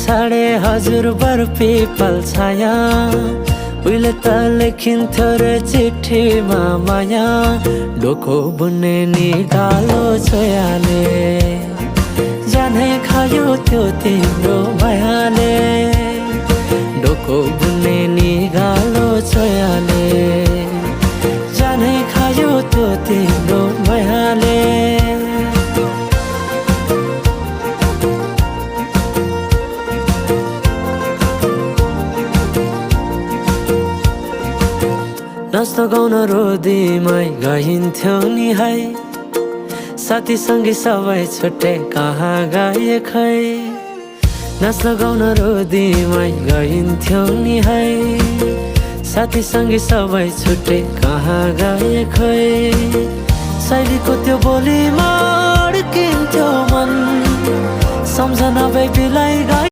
छाडे हजुर बर पिपल छाया उहिले त लेखिन्थ्यो रे चिठीमा माया डोको बुन्ने निगालो छोयाले जानै खायो त्यो तिम्रो मायाले डोको बुन्ने निगालो छोयाले जानै खायो त्यो तिम्रो मायाले नाच्न गाउन रोदीमै गइन्थ्यो नि है साथी सँगै सबै छुट्टै कहाँ गए खै नाच्न गाउन रोदीमै गइन्थ्यो नि है साथी सँगै सबै छुट्टै कहाँ गए खै शैलीको त्यो बोलीमा अड्किन्थ्यो मन सम्झना बेबीलाई